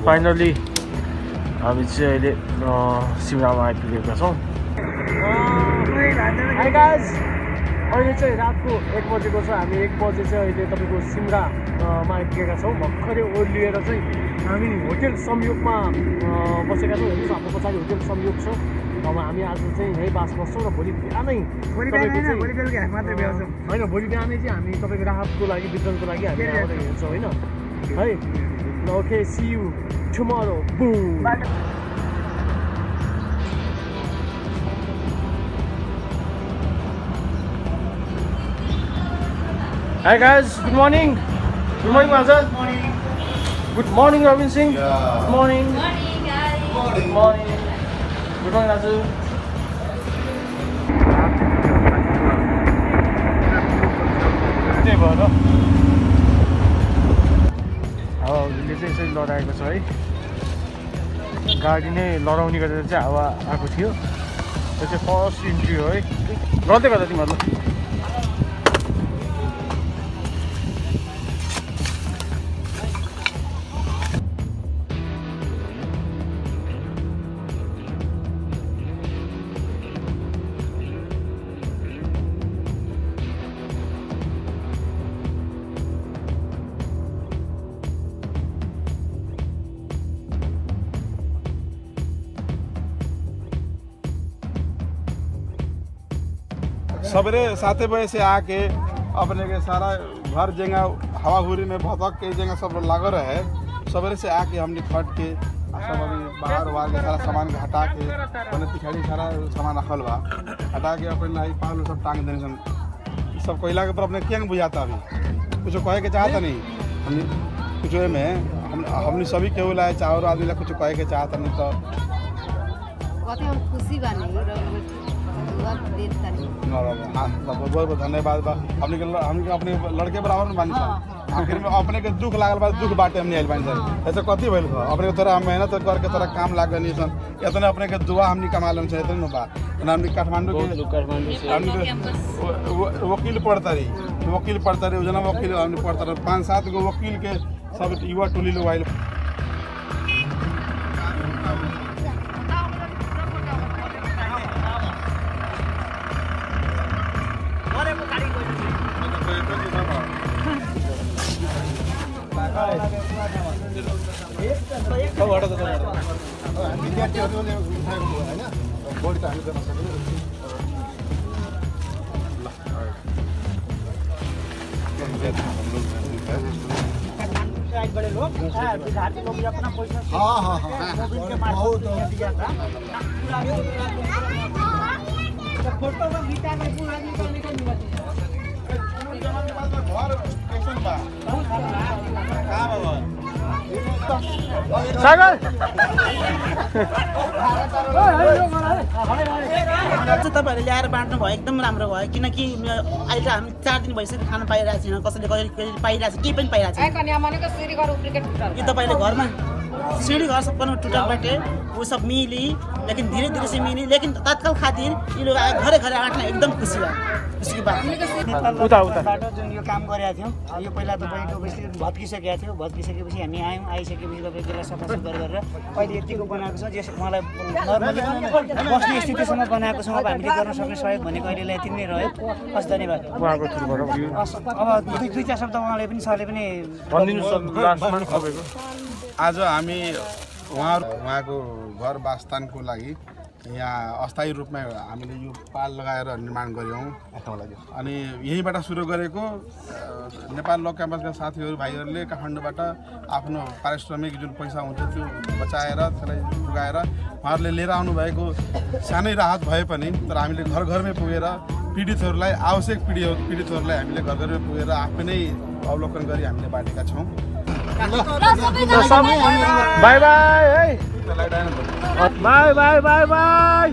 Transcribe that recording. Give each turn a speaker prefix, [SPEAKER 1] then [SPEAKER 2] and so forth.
[SPEAKER 1] Finally हामी चाहिँ अहिले सिमरामा आइपुगेका छौँ। हाई गाइज, अहिले चाहिँ रातको 1 बजेको छ। हामी 1 बजे चाहिँ अहिले तपाईँको सिमरामा आइपुगेका छौँ। भर्खरै ओर्लिएर चाहिँ हामी होटेल संयोगमा बसेका छौँ। हेर्नुहोस् हाम्रो पछाडि होटेल संयोग छ। अब हामी आज चाहिँ यहीँ बास बस्छौँ र भोलि बिहानै होइन, भोलि बिहानै चाहिँ हामी तपाईँको राहतको लागि वितरणको लागि हामी आएर हिँड्छौँ होइन है। Okay, see you tomorrow. बुम। Hi guys, good morning. Good morning, Mazar. Good morning, Robin Singh. Good morning.
[SPEAKER 2] Morning, guys.
[SPEAKER 1] Good morning. Good morning, Raju. त्यही भएर हावाले चाहिँ यसरी लडाएको छ है। गाडी नै लडाउने गरेर चाहिँ हावा आएको थियो। त्यो चाहिँ फर्स्ट इन्ट्री हो है। गर्दै गर्दा तिमीहरू
[SPEAKER 3] सवेरे 7 बजे से आके अपने के सारा घर जगह हवा हुरी में भटक के जगह सब लगा रहे। सवेरे से आके हमने खट के सब अभी बाहर वार के सारा सामान हटा के अपने पिछाड़ी सारा सामान रखल बा हटा के अपने लाई पाल सब टांग देने सन। सब कोयला के पर अपने क्या बुझाता अभी कुछ कहे के चाहता नहीं। हमने कुछ में हमने सभी केहू लाए चार आदमी ला कुछ कहे के चाहता नहीं तो
[SPEAKER 2] खुशी बानी
[SPEAKER 3] बहुत धन्यवाद बा। हमने अपने लड़के बराबर में बानी आखिर में अपने के दुख लागल बाद दुख बाटे हमने आइल बानी सर। ऐसे कथी भइल अपने तोरा मेहनत करके तोरा काम लाग गनी सन। इतने अपने के दुआ हमने कमा लेन से इतने बा। हमने काठमांडू के वकील पढ़ता रही जना वकील हमने पढ़ता रही 5-7 गो वकील के सब युवा टोली लोग आइल।
[SPEAKER 1] बड़े लोग बिहार के लोग भी अपना पैसा मोबाइल के माध्यम से दिया था। फोटो में गीता में पूरा निकालने का मिला सागर
[SPEAKER 4] तपाईहरुले ल्याएर बाँड्नु भयो एकदम राम्रो भयो किनकि अहिले हामी 4 दिन भइसक्यो खाना पाइरहेको छैन कसैले पाइरहेको छ केही पनि पाइरहेको छैन यो तपाईले घरमा सिडी घर सब टुटल बाटे वो सब मिली लेकिन धीरे धीरे से मिली लेकिन तत्काल खातिर ये लोग घरे घरे आँट्न एकदम खुसी भयो। खुसी बात
[SPEAKER 5] बाटो जुन यो काम गरेका थियौँ यो पहिला तपाईँको बेसी भत्किसकेको थियो। भत्किसकेपछि हामी आयौँ। आइसकेपछि तपाईँको यसलाई सफासुग्घर गरेर अहिले यतिको बनाएको छ जस मलाई नर्मली बस्ने स्थितिसम्म बनाएको छौँ। अब हामीले गर्न सक्ने सहयोग भनेको अहिलेलाई यति नै रह्यो। हस् धन्यवाद। अब 2-4 शब्द उहाँले पनि सरले पनि
[SPEAKER 3] आज हामी उहाँको घर वासस्थानको लागि यहाँ अस्थायी रूपमा हामीले यो पाल लगाएर निर्माण गर्यौँ। अनि यहीँबाट सुरु गरेको नेपाल ल क्याम्पसका साथीहरू भाइहरूले काठमाडौँबाट आफ्नो पारिश्रमिक जुन पैसा हुन्छ त्यो बचाएर त्यसलाई पुगाएर उहाँहरूले लिएर आउनुभएको सानै राहत भए पनि तर हामीले घर घरमै पुगेर पीडितहरूलाई आवश्यक पीडितहरूलाई हामीले घर घरमै पुगेर आफै नै अवलोकन गरी हामीले बाँडेका छौँ।
[SPEAKER 1] बाई बाई है बाई बाई बाई बाई।